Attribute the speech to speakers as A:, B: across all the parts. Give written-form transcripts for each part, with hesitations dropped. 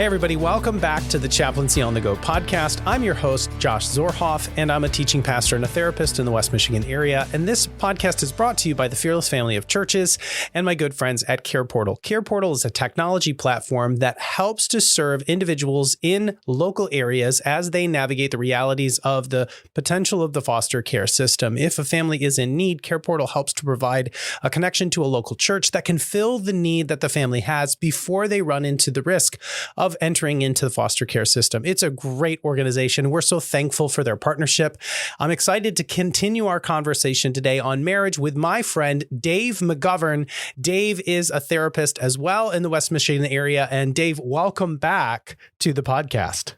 A: Hey, everybody, welcome back to the Chaplaincy on the Go podcast. I'm your host, Josh Zorhoff, and I'm a teaching pastor and a therapist in the West Michigan area. And this podcast is brought to you by the Fearless Family of Churches and my good friends at Care Portal. Care Portal is a technology platform that helps to serve individuals in local areas as they navigate the realities of the potential of the foster care system. If a family is in need, Care Portal helps to provide a connection to a local church that can fill the need that the family has before they run into the risk of entering into the foster care system. It's a great organization. We're so thankful for their partnership. I'm excited to continue our conversation today on marriage with my friend, Dave McGovern. Dave is a therapist as well in the West Michigan area. And Dave, welcome back to the podcast.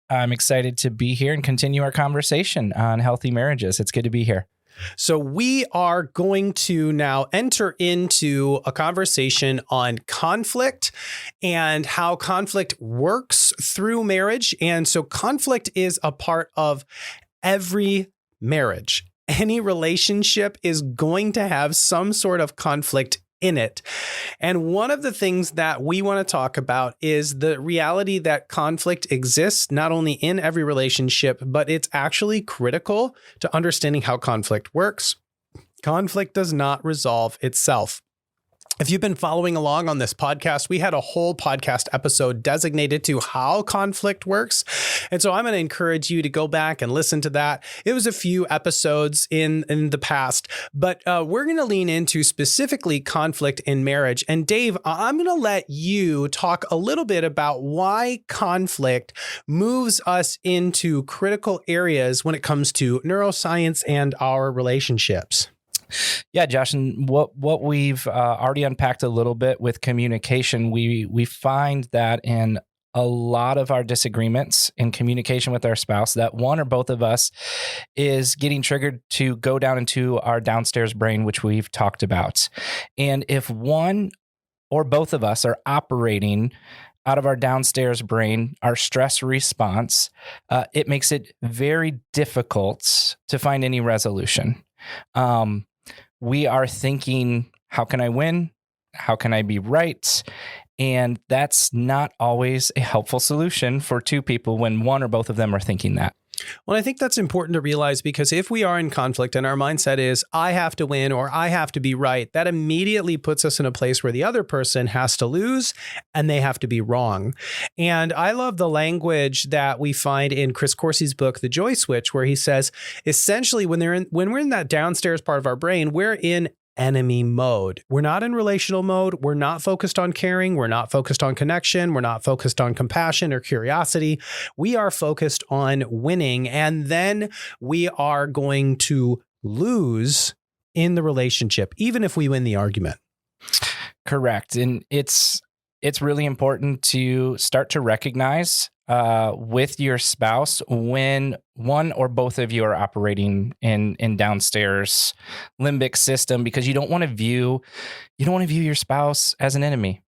B: I'm excited to be here and continue our conversation on healthy marriages. It's good to be here.
A: So we are going to now enter into a conversation on conflict and how conflict works through marriage. And so conflict is a part of every marriage. Any relationship is going to have some sort of conflict in it. And one of the things that we want to talk about is the reality that conflict exists not only in every relationship, but it's actually critical to understanding how conflict works. Conflict does not resolve itself. If you've been following along on this podcast, we had a whole podcast episode designated to how conflict works. And so I'm going to encourage you to go back and listen to that. It was a few episodes in the past, but we're going to lean into specifically conflict in marriage. And Dave, I'm going to let you talk a little bit about why conflict moves us into critical areas when it comes to neuroscience and our relationships.
B: Yeah, Josh, and what we've already unpacked a little bit with communication, we find that in a lot of our disagreements in communication with our spouse, that one or both of us is getting triggered to go down into our downstairs brain, which we've talked about. And if one or both of us are operating out of our downstairs brain, our stress response, it makes it very difficult to find any resolution. We are thinking, how can I win? How can I be right? And that's not always a helpful solution for two people when one or both of them are thinking that.
A: Well, I think that's important to realize, because if we are in conflict and our mindset is, I have to win or I have to be right, that immediately puts us in a place where the other person has to lose and they have to be wrong. And I love the language that we find in Chris Corsi's book, The Joy Switch, where he says, essentially, when we're in that downstairs part of our brain, we're in enemy mode. We're not in relational mode. We're not focused on caring. We're not focused on connection. We're not focused on compassion or curiosity. We are focused on winning. And then we are going to lose in the relationship, even if we win the argument.
B: Correct. And it's really important to start to recognize with your spouse when one or both of you are operating in downstairs limbic system, because you don't want to view your spouse as an enemy,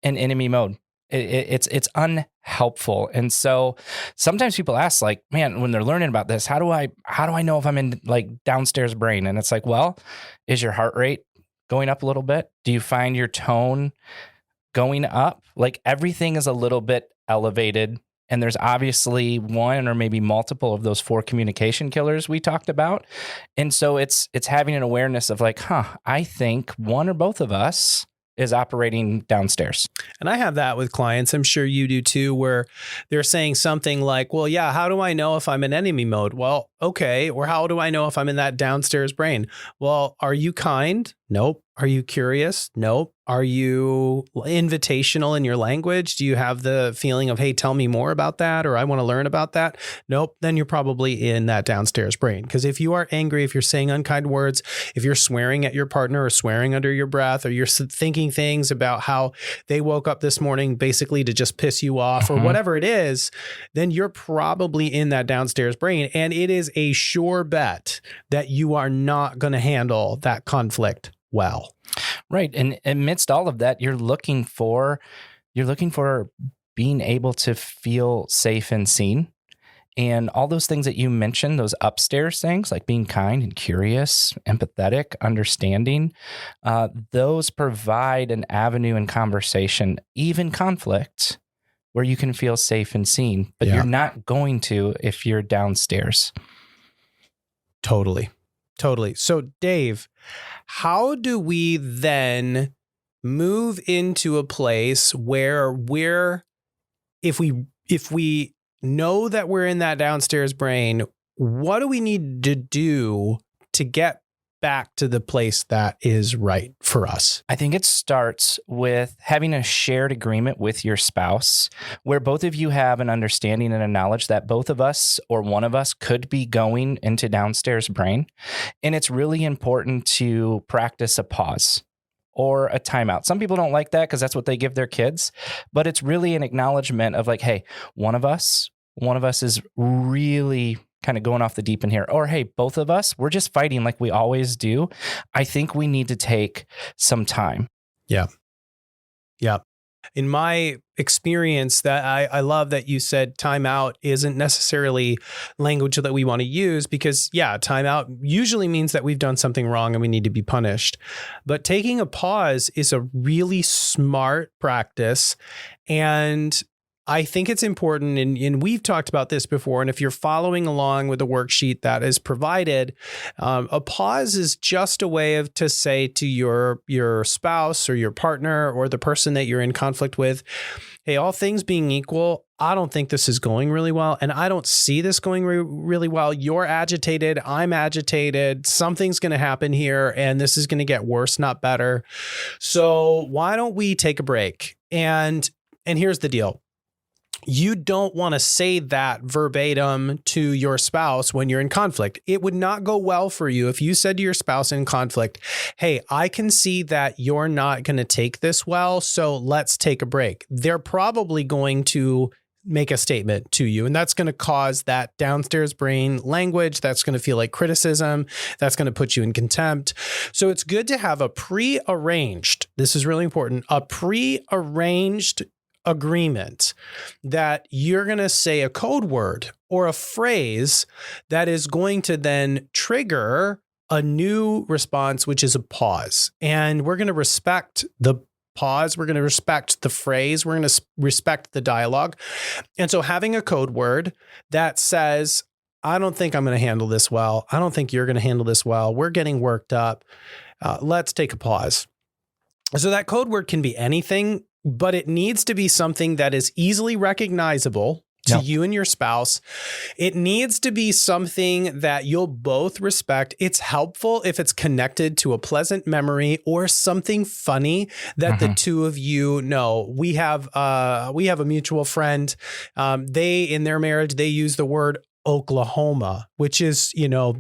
B: in enemy mode. It's unhelpful. And so sometimes people ask, like, man, when they're learning about this, how do I know if I'm in like downstairs brain? And it's like, well, is your heart rate going up a little bit? Do you find your tone going up? Like, everything is a little bit elevated, and there's obviously one or maybe multiple of those 4 communication killers we talked about. And so it's having an awareness of like, I think one or both of us is operating downstairs.
A: And I have that with clients. I'm sure you do too, where they're saying something like, well, yeah, how do I know if I'm in enemy mode? Well, okay. Or how do I know if I'm in that downstairs brain? Well, are you kind? Nope. Are you curious? Nope. Are you invitational in your language? Do you have the feeling of, hey, tell me more about that, or I want to learn about that? Nope. Then you're probably in that downstairs brain. Because if you are angry, if you're saying unkind words, if you're swearing at your partner or swearing under your breath, or you're thinking things about how they woke up this morning basically to just piss you off or whatever it is, then you're probably in that downstairs brain. And it is a sure bet that you are not going to handle that conflict well.
B: Right. And amidst all of that, you're looking for being able to feel safe and seen. And all those things that you mentioned, those upstairs things like being kind and curious, empathetic, understanding, those provide an avenue in conversation, even conflict, where you can feel safe and seen, but
A: Yeah.
B: you're not going to if you're downstairs.
A: Totally. So Dave, how do we then move into a place where if we know that we're in that downstairs brain, what do we need to do to get back to the place that is right for us?
B: I think it starts with having a shared agreement with your spouse where both of you have an understanding and a knowledge that both of us or one of us could be going into downstairs brain. And it's really important to practice a pause or a timeout. Some people don't like that because that's what they give their kids, but it's really an acknowledgement of like, hey, one of us is really kind of going off the deep end here. Or, hey, both of us, we're just fighting like we always do. I think we need to take some time.
A: Yeah. In my experience, that I love that you said timeout isn't necessarily language that we want to use because, timeout usually means that we've done something wrong and we need to be punished. But taking a pause is a really smart practice. And I think it's important, and we've talked about this before, and if you're following along with the worksheet that is provided, a pause is just a way to say to your spouse or your partner or the person that you're in conflict with, hey, all things being equal, I don't think this is going really well, and I don't see this going really well. You're agitated, I'm agitated, something's going to happen here, and this is going to get worse, not better. So why don't we take a break? And here's the deal. You don't want to say that verbatim to your spouse when you're in conflict. It would not go well for you if you said to your spouse in conflict, hey, I can see that you're not going to take this well, so let's take a break. They're probably going to make a statement to you, and that's going to cause that downstairs brain language. That's going to feel like criticism. That's going to put you in contempt. So it's good to have a prearranged, this is really important, a prearranged agreement that you're going to say a code word or a phrase that is going to then trigger a new response, which is a pause. And we're going to respect the pause. We're going to respect the phrase. We're going to respect the dialogue. And so having a code word that says, I don't think I'm going to handle this well. I don't think you're going to handle this well. We're getting worked up. Let's take a pause. So that code word can be anything, but it needs to be something that is easily recognizable to you and your spouse. It needs to be something that you'll both respect. It's helpful if it's connected to a pleasant memory or something funny that the two of you know. We have a mutual friend. They, in their marriage, they use the word Oklahoma, which is,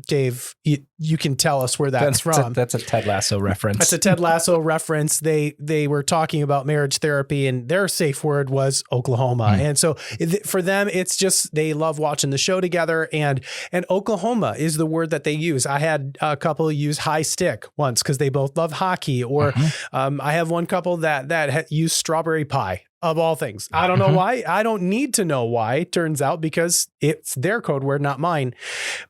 A: Dave, you can tell us where that's from.
B: That's a Ted Lasso reference.
A: That's a Ted Lasso reference. They were talking about marriage therapy and their safe word was Oklahoma. And so for them, it's just, they love watching the show together, and Oklahoma is the word that they use. I had a couple use high stick once because they both love hockey, or I have one couple that used strawberry pie. Of all things. I don't know why. I don't need to know why, turns out, because it's their code word, not mine.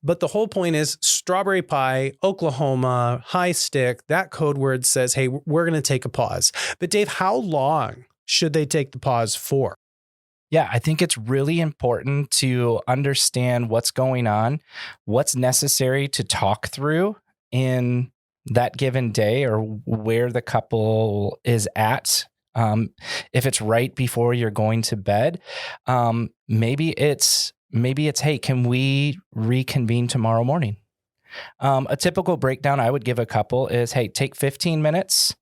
A: But the whole point is strawberry pie, Oklahoma, high stick, that code word says, hey, we're going to take a pause. But Dave, how long should they take the pause for?
B: Yeah, I think it's really important to understand what's going on, what's necessary to talk through in that given day, or where the couple is at. If it's right before you're going to bed, maybe it's, hey, can we reconvene tomorrow morning? A typical breakdown I would give a couple is, hey, take 15 minutes,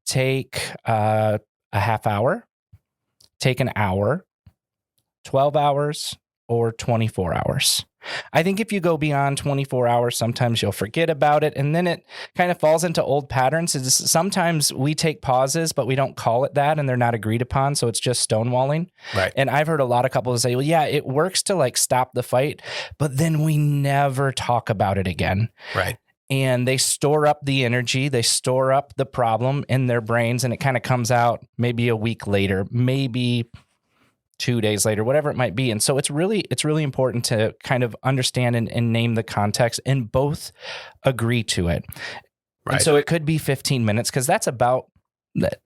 B: take a half hour, take an hour, 12 hours, or 24 hours. I think if you go beyond 24 hours, sometimes you'll forget about it. And then it kind of falls into old patterns. Sometimes we take pauses, but we don't call it that, and they're not agreed upon. So it's just stonewalling.
A: Right.
B: And I've heard a lot of couples say, well, yeah, it works to like stop the fight, but then we never talk about it again.
A: Right.
B: And they store up the energy, they store up the problem in their brains, and it kind of comes out maybe a week later, maybe 2 days later, whatever it might be. And so it's really important to kind of understand and name the context and both agree to it. Right. And so it could be 15 minutes because that's about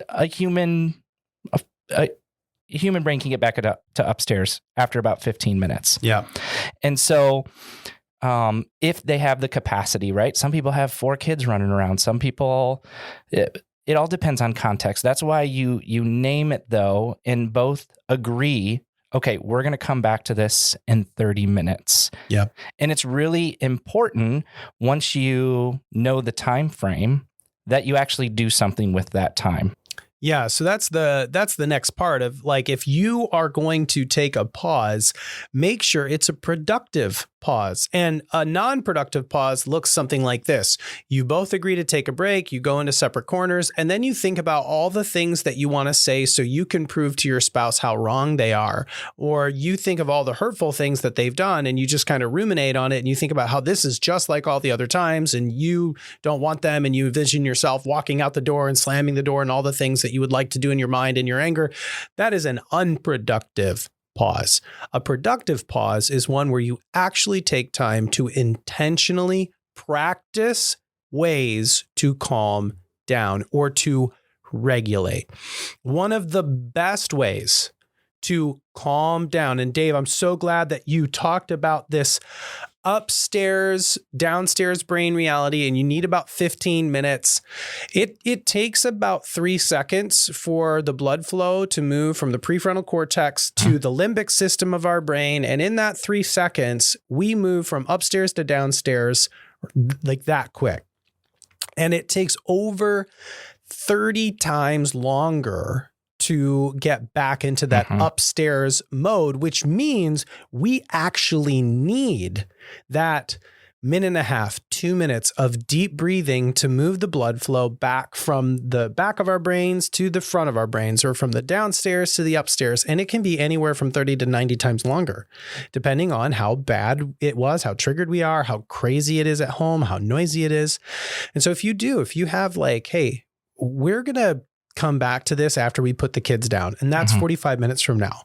B: a human, human brain can get back to upstairs after about 15 minutes.
A: Yeah.
B: And so if they have the capacity, right? Some people have 4 kids running around. Some people, it all depends on context. That's why you name it though, and both agree, okay, we're going to come back to this in 30 minutes.
A: Yeah.
B: And it's really important once you know the time frame that you actually do something with that time.
A: Yeah, so that's the next part of, like, if you are going to take a pause, make sure it's a productive pause. And a non-productive pause looks something like this. You both agree to take a break, you go into separate corners, and then you think about all the things that you want to say so you can prove to your spouse how wrong they are. Or you think of all the hurtful things that they've done and you just kind of ruminate on it, and you think about how this is just like all the other times and you don't want them, and you envision yourself walking out the door and slamming the door and all the things that you would like to do in your mind and your anger. That is an unproductive pause. A productive pause is one where you actually take time to intentionally practice ways to calm down or to regulate. One of the best ways to calm down, and Dave, I'm so glad that you talked about this upstairs, downstairs brain reality, and you need about 15 minutes. It takes about 3 seconds for the blood flow to move from the prefrontal cortex to the limbic system of our brain. And in that 3 seconds, we move from upstairs to downstairs like that quick. And it takes over 30 times longer to get back into that upstairs mode, which means we actually need that minute and a half, 2 minutes of deep breathing to move the blood flow back from the back of our brains to the front of our brains, or from the downstairs to the upstairs. And it can be anywhere from 30 to 90 times longer, depending on how bad it was, how triggered we are, how crazy it is at home, how noisy it is. And so if you have like, hey, we're going to come back to this after we put the kids down, and that's 45 minutes from now.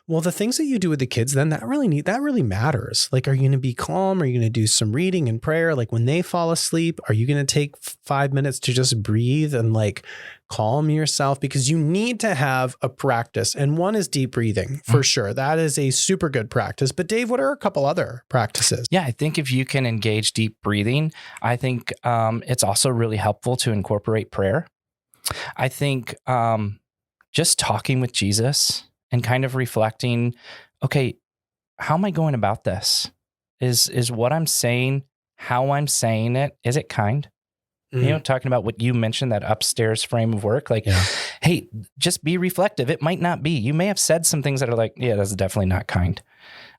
A: Well, the things that you do with the kids, then that really matters. Like, are you going to be calm? Are you going to do some reading and prayer? Like, when they fall asleep, are you going to take 5 minutes to just breathe and like calm yourself? Because you need to have a practice, and one is deep breathing for sure. That is a super good practice. But Dave, what are a couple other practices?
B: Yeah, I think if you can engage deep breathing, I think it's also really helpful to incorporate prayer. I think just talking with Jesus and kind of reflecting, okay, how am I going about this? Is what I'm saying, how I'm saying it, is it kind? You know, talking about what you mentioned, that upstairs frame of work, like, hey, just be reflective. It might not be. You may have said some things that are like, yeah, that's definitely not kind.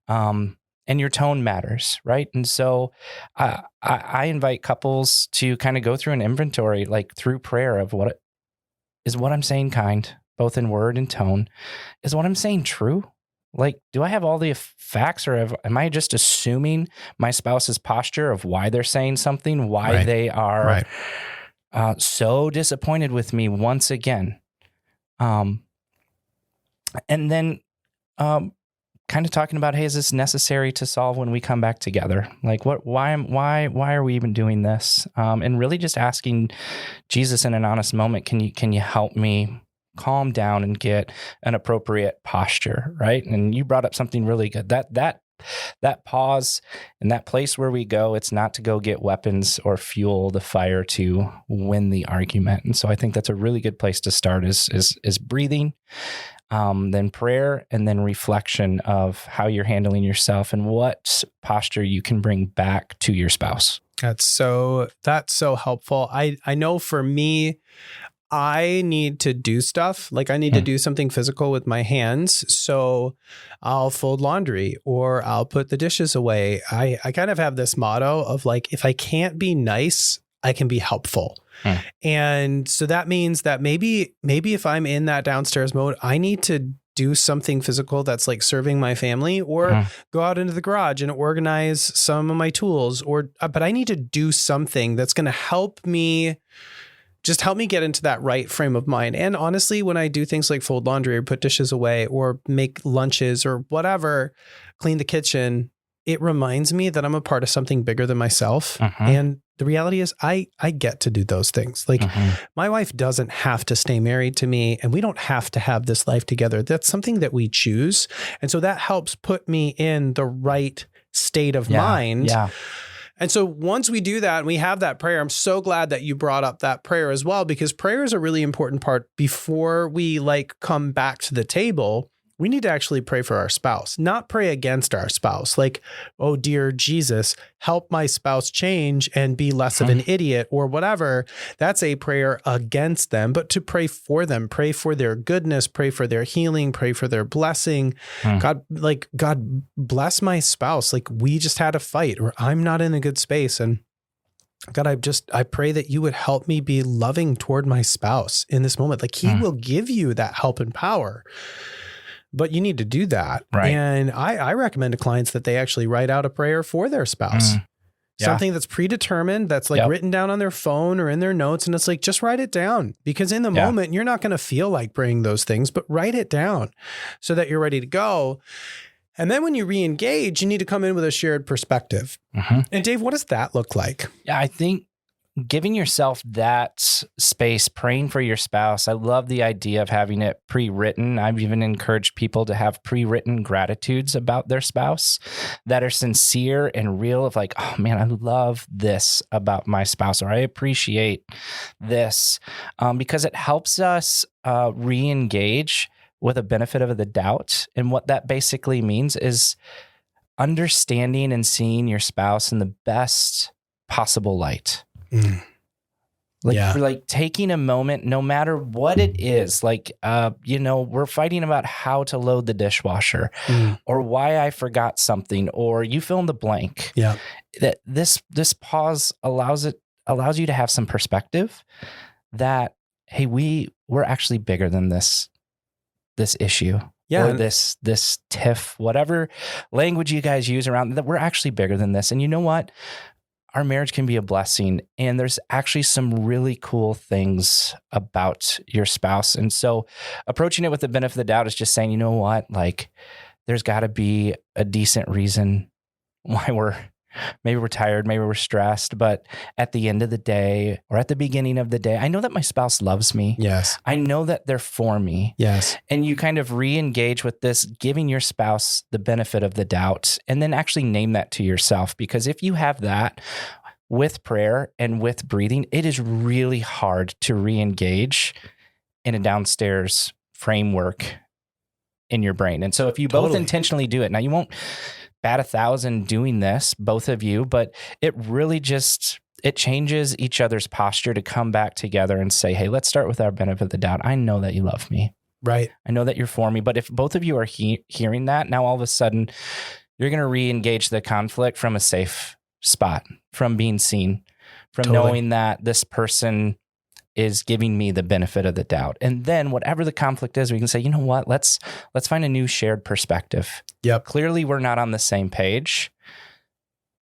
B: And your tone matters, right? And so I invite couples to kind of go through an inventory, like through prayer, of what I'm saying kind, both in word and tone. Is what I'm saying true? Like, do I have all the facts, or am I just assuming my spouse's posture of why they're saying something, why they are so disappointed with me once again? And then kind of talking about, hey, is this necessary to solve when we come back together? Like, why are we even doing this? And really just asking Jesus in an honest moment, can you help me calm down and get an appropriate posture, right? And you brought up something really good. That pause and that place where we go, it's not to go get weapons or fuel the fire to win the argument. And so I think that's a really good place to start is breathing, then prayer, and then reflection of how you're handling yourself and what posture you can bring back to your spouse.
A: That's so helpful. I know for me, I need to do stuff. Like, I need to do something physical with my hands. So I'll fold laundry or I'll put the dishes away. I kind of have this motto of like, if I can't be nice, I can be helpful. And so that means that maybe if I'm in that downstairs mode, I need to do something physical that's like serving my family, or go out into the garage and organize some of my tools, but I need to do something that's going to help me get into that right frame of mind. And honestly, when I do things like fold laundry or put dishes away or make lunches or whatever, clean the kitchen, it reminds me that I'm a part of something bigger than myself.
B: Mhm.
A: And the reality is I get to do those things. Like my wife doesn't have to stay married to me, and we don't have to have this life together. That's something that we choose. And so that helps put me in the right state of mind.
B: Yeah.
A: And so once we do that and we have that prayer, I'm so glad that you brought up that prayer as well, because prayer is a really important part before we like come back to the table. We need to actually pray for our spouse, not pray against our spouse. Like, oh, dear Jesus, help my spouse change and be less of an idiot or whatever. That's a prayer against them, but to pray for them, pray for their goodness, pray for their healing, pray for their blessing. God bless my spouse. Like we just had a fight or I'm not in a good space. And God, I pray that you would help me be loving toward my spouse in this moment. Like he will give you that help and power. But you need to do that.
B: Right.
A: And I recommend to clients that they actually write out a prayer for their spouse.
B: Yeah.
A: Something that's predetermined, that's like written down on their phone or in their notes. And it's like, just write it down, because in the moment, you're not going to feel like praying those things, but write it down so that you're ready to go. And then when you re-engage, you need to come in with a shared perspective. And Dave, what does that look like?
B: Yeah, I think giving yourself that space, praying for your spouse. I love the idea of having it pre-written. I've even encouraged people to have pre-written gratitudes about their spouse that are sincere and real, of like, oh man, I love this about my spouse, or I appreciate this, because it helps us re-engage with a benefit of the doubt. And what that basically means is understanding and seeing your spouse in the best possible light. Like taking a moment, no matter what it is, like, we're fighting about how to load the dishwasher or why I forgot something, or you fill in the blank.
A: Yeah.
B: That this pause allows you to have some perspective that, hey, we're actually bigger than this issue.
A: Yeah.
B: Or this tiff, whatever language you guys use around that, we're actually bigger than this. And you know what? Our marriage can be a blessing, and there's actually some really cool things about your spouse. And so approaching it with the benefit of the doubt is just saying, you know what, like there's got to be a decent reason why maybe we're tired, maybe we're stressed, but at the end of the day or at the beginning of the day, I know that my spouse loves me.
A: Yes.
B: I know that they're for me.
A: Yes.
B: And you kind of re-engage with this, giving your spouse the benefit of the doubt, and then actually name that to yourself. Because if you have that with prayer and with breathing, it is really hard to re-engage in a downstairs framework in your brain. And so if you both intentionally do it, now you won't bat 1,000 doing this, both of you, but it really it changes each other's posture to come back together and say, hey, let's start with our benefit of the doubt. I know that you love me.
A: Right.
B: I know that you're for me. But if both of you are hearing that, now all of a sudden you're going to re-engage the conflict from a safe spot, from being seen, from knowing that this person is giving me the benefit of the doubt. And then whatever the conflict is, we can say, you know what, let's find a new shared perspective.
A: Yep.
B: Clearly we're not on the same page.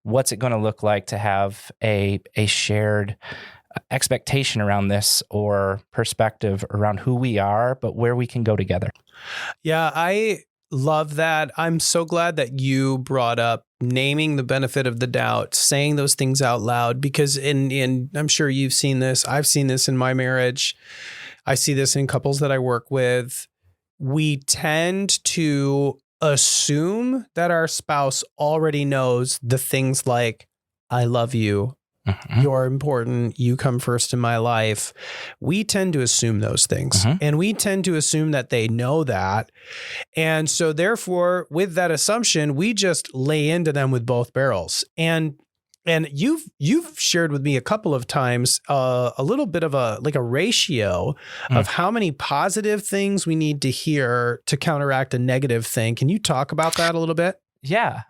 B: What's it going to look like to have a shared expectation around this, or perspective around who we are, but where we can go together? Yeah,
A: I love that. I'm so glad that you brought up naming the benefit of the doubt, saying those things out loud, because in I'm sure you've seen this. I've seen this in my marriage. I see this in couples that I work with. We tend to assume that our spouse already knows the things like, I love you. You're important. You come first in my life. We tend to assume those things, and we tend to assume that they know that. And so therefore, with that assumption, we just lay into them with both barrels. And you've shared with me a couple of times a little bit of a ratio of how many positive things we need to hear to counteract a negative thing. Can you talk about that a little bit?
B: Yeah.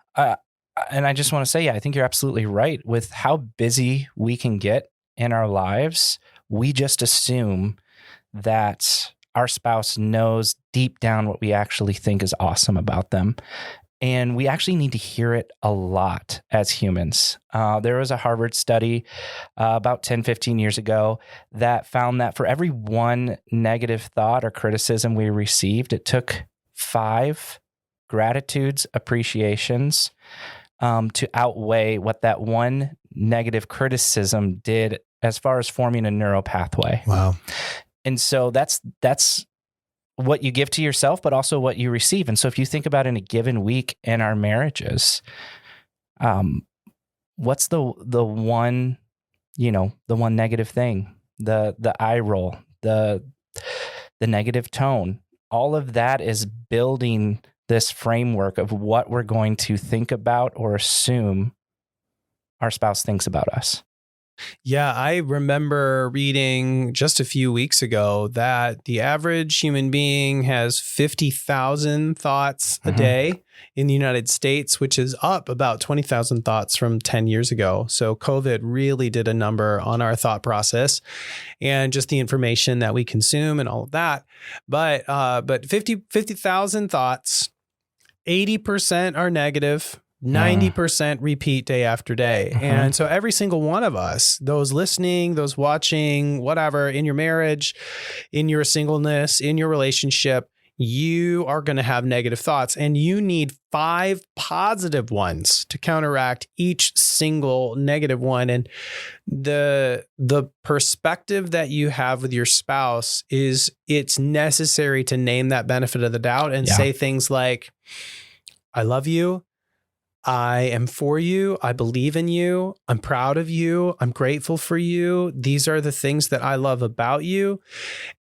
B: And I just want to say, I think you're absolutely right. With how busy we can get in our lives, we just assume that our spouse knows deep down what we actually think is awesome about them. And we actually need to hear it a lot as humans. There was a Harvard study about 10, 15 years ago that found that for every one negative thought or criticism we received, it took 5 gratitudes, appreciations, to outweigh what that one negative criticism did as far as forming a neural pathway.
A: Wow.
B: And so that's what you give to yourself, but also what you receive. And so if you think about in a given week in our marriages, what's the one, the one negative thing, the eye roll, the negative tone, all of that is building this framework of what we're going to think about or assume our spouse thinks about us.
A: Yeah, I remember reading just a few weeks ago that the average human being has 50,000 thoughts a day in the United States, which is up about 20,000 thoughts from 10 years ago. So COVID really did a number on our thought process and just the information that we consume and all of that. But 50,000 thoughts, 80% are negative. 90% repeat day after day. And so every single one of us, those listening, those watching, whatever, in your marriage, in your singleness, in your relationship, you are going to have negative thoughts, and you need 5 positive ones to counteract each single negative one. And the perspective that you have with your spouse is it's necessary to name that benefit of the doubt and say things like, I love you. I am for you. I believe in you. I'm proud of you. I'm grateful for you. These are the things that I love about you.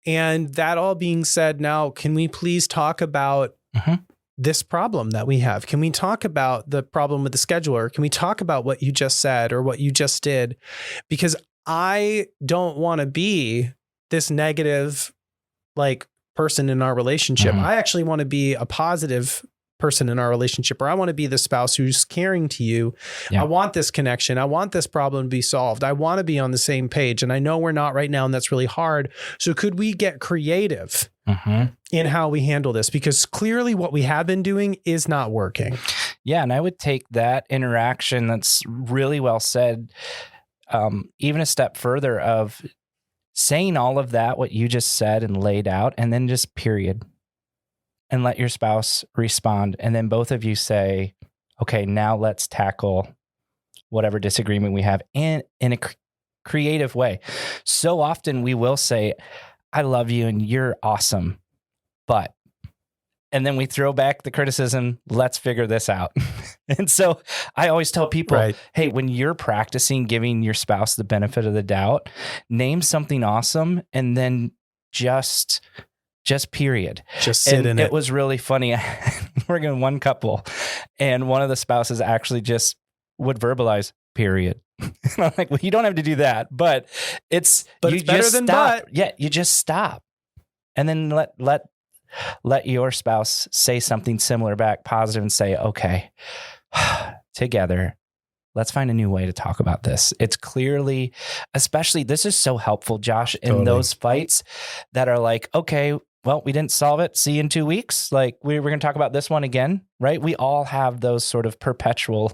A: And that all being said, now, can we please talk about this problem that we have? Can we talk about the problem with the scheduler? Can we talk about what you just said or what you just did? Because I don't want to be this negative, person in our relationship. I actually want to be a positive person in our relationship, or I want to be the spouse who's caring to you. I want this connection. I want this problem to be solved. I want to be on the same page. And I know we're not right now, and that's really hard. So could we get creative in how we handle this? Because clearly what we have been doing is not working.
B: Yeah. And I would take that interaction that's really well said, even a step further of saying all of that, what you just said and laid out, and then just period. And let your spouse respond. And then both of you say, okay, now let's tackle whatever disagreement we have in a creative way. So often we will say, I love you and you're awesome, but, and then we throw back the criticism, let's figure this out. And so I always tell people, hey, when you're practicing giving your spouse the benefit of the doubt, name something awesome and then just period.
A: Just sit in it.
B: It was really funny. We're in one couple, and one of the spouses actually just would verbalize period. And I'm like, well, you don't have to do that, but it's
A: better than
B: stop.
A: but.
B: Yeah, you just stop, and then let your spouse say something similar back, positive, and say, okay, together, let's find a new way to talk about this. It's clearly, especially, this is so helpful, Josh, in those fights that are like, okay, well, we didn't solve it. See you in 2 weeks. We're going to talk about this one again, right? We all have those sort of perpetual,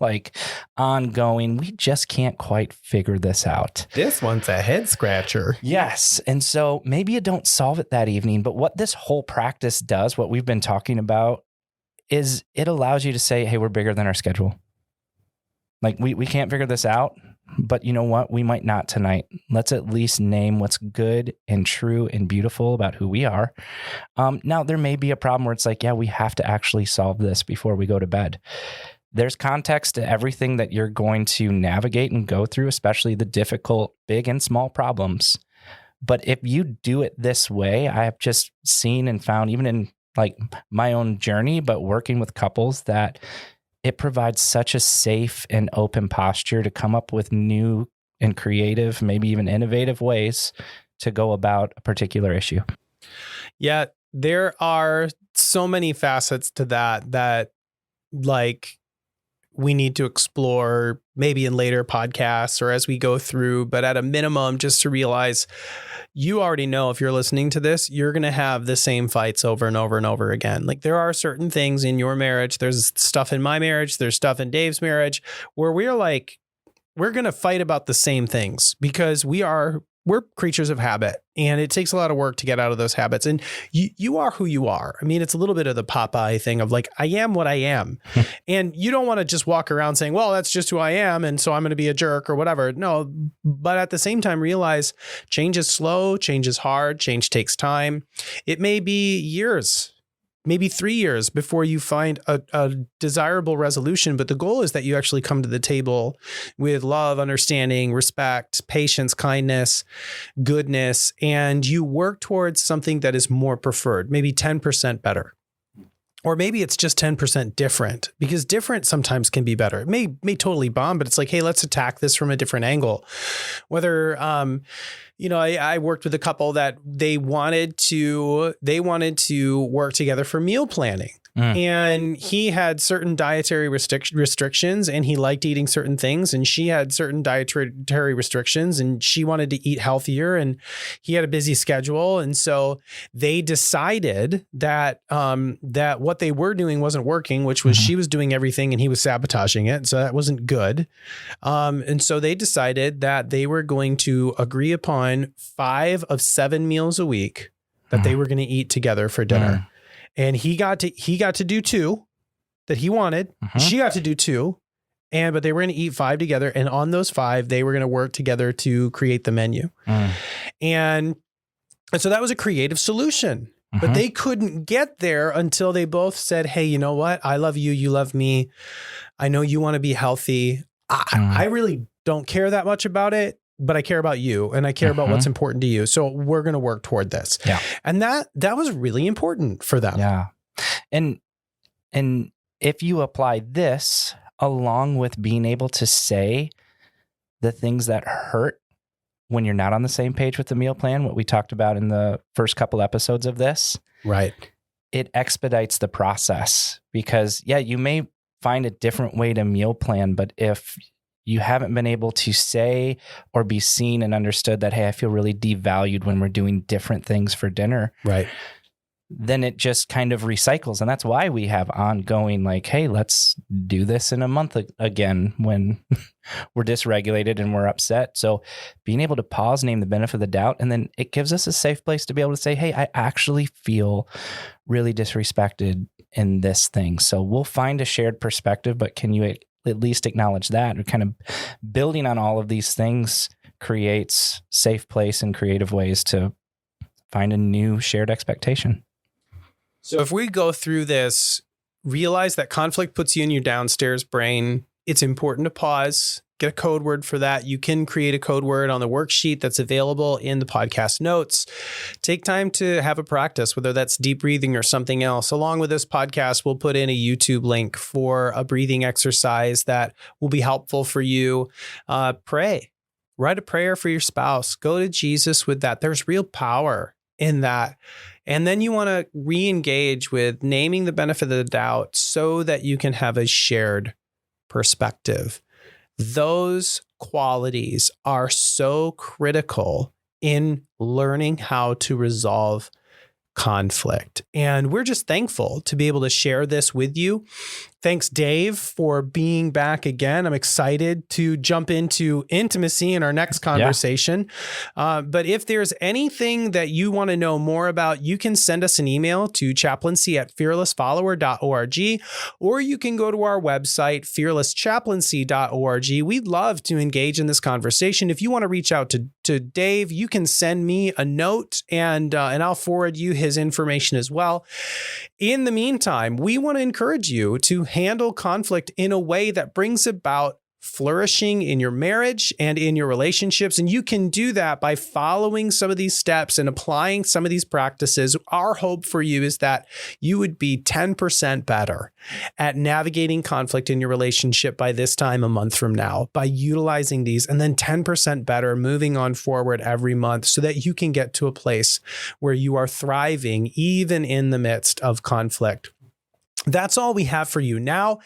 B: ongoing, we just can't quite figure this out.
A: This one's a head scratcher.
B: Yes. And so maybe you don't solve it that evening, but what this whole practice does, what we've been talking about, is it allows you to say, hey, we're bigger than our schedule. We can't figure this out, but you know what? We might not tonight. Let's at least name what's good and true and beautiful about who we are. Now, there may be a problem where it's we have to actually solve this before we go to bed. There's context to everything that you're going to navigate and go through, especially the difficult, big and small problems. But if you do it this way, I have just seen and found, even in my own journey, but working with couples, that it provides such a safe and open posture to come up with new and creative, maybe even innovative ways to go about a particular issue.
A: Yeah, there are so many facets to that we need to explore maybe in later podcasts or as we go through, but at a minimum, just to realize you already know if you're listening to this, you're going to have the same fights over and over and over again. There are certain things in your marriage. There's stuff in my marriage. There's stuff in Dave's marriage where we're going to fight about the same things because we are we're creatures of habit, and it takes a lot of work to get out of those habits. And you are who you are. I mean, it's a little bit of the Popeye thing of like, I am what I am. And you don't want to just walk around saying, well, that's just who I am, and so I'm going to be a jerk or whatever. No, but at the same time, realize change is slow, change is hard, change takes time. It may be years, maybe 3 years before you find a desirable resolution. But the goal is that you actually come to the table with love, understanding, respect, patience, kindness, goodness, and you work towards something that is more preferred, maybe 10% better. Or maybe it's just 10% different, because different sometimes can be better. It may totally bomb, but it's like, hey, let's attack this from a different angle. Whether, I worked with a couple that they wanted to work together for meal planning. And he had certain dietary restrictions, and he liked eating certain things, and she had certain dietary restrictions, and she wanted to eat healthier, and he had a busy schedule. And so they decided that that what they were doing wasn't working, which was she was doing everything and he was sabotaging it. So that wasn't good. And so they decided that they were going to agree upon 5 of 7 meals a week that they were going to eat together for dinner. And he got to do 2 that he wanted. She got to do 2, but they were going to eat 5 together. And on those 5, they were going to work together to create the menu. And so that was a creative solution, but they couldn't get there until they both said, hey, you know what? I love you. You love me. I know you want to be healthy. I really don't care that much about it, but I care about you, and I care about what's important to you. So we're going to work toward this. Yeah. And that was really important for them.
B: Yeah. And if you apply this along with being able to say the things that hurt when you're not on the same page with the meal plan, what we talked about in the first couple episodes of this,
A: right?
B: It expedites the process, because you may find a different way to meal plan, but if you haven't been able to say or be seen and understood that, hey, I feel really devalued when we're doing different things for dinner.
A: Right.
B: Then it just kind of recycles. And that's why we have ongoing, like, hey, let's do this in a month again when we're dysregulated and we're upset. So being able to pause, name the benefit of the doubt, and then it gives us a safe place to be able to say, hey, I actually feel really disrespected in this thing. So we'll find a shared perspective, but can you at least acknowledge that? Or kind of building on all of these things creates safe place and creative ways to find a new shared expectation.
A: So if we go through this, realize that conflict puts you in your downstairs brain. It's important to pause, get a code word for that. You can create a code word on the worksheet that's available in the podcast notes. Take time to have a practice, whether that's deep breathing or something else. Along with this podcast, we'll put in a YouTube link for a breathing exercise that will be helpful for you. Pray. Write a prayer for your spouse. Go to Jesus with that. There's real power in that. And then you want to re-engage with naming the benefit of the doubt so that you can have a shared perspective. Those qualities are so critical in learning how to resolve conflict. And we're just thankful to be able to share this with you. Thanks, Dave, for being back again. I'm excited to jump into intimacy in our next conversation. But if there's anything that you want to know more about, you can send us an email to chaplaincy@fearlessfollower.org, or you can go to our website, fearlesschaplaincy.org. We'd love to engage in this conversation. If you want to reach out to Dave, you can send me a note and I'll forward you his information as well. In the meantime, we want to encourage you to handle conflict in a way that brings about flourishing in your marriage and in your relationships. And you can do that by following some of these steps and applying some of these practices. Our hope for you is that you would be 10% better at navigating conflict in your relationship by this time a month from now, by utilizing these, and then 10% better moving on forward every month so that you can get to a place where you are thriving even in the midst of conflict. That's all we have for you now.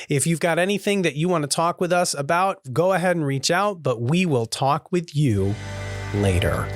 A: If you've got anything that you want to talk with us about, go ahead and reach out, but we will talk with you later.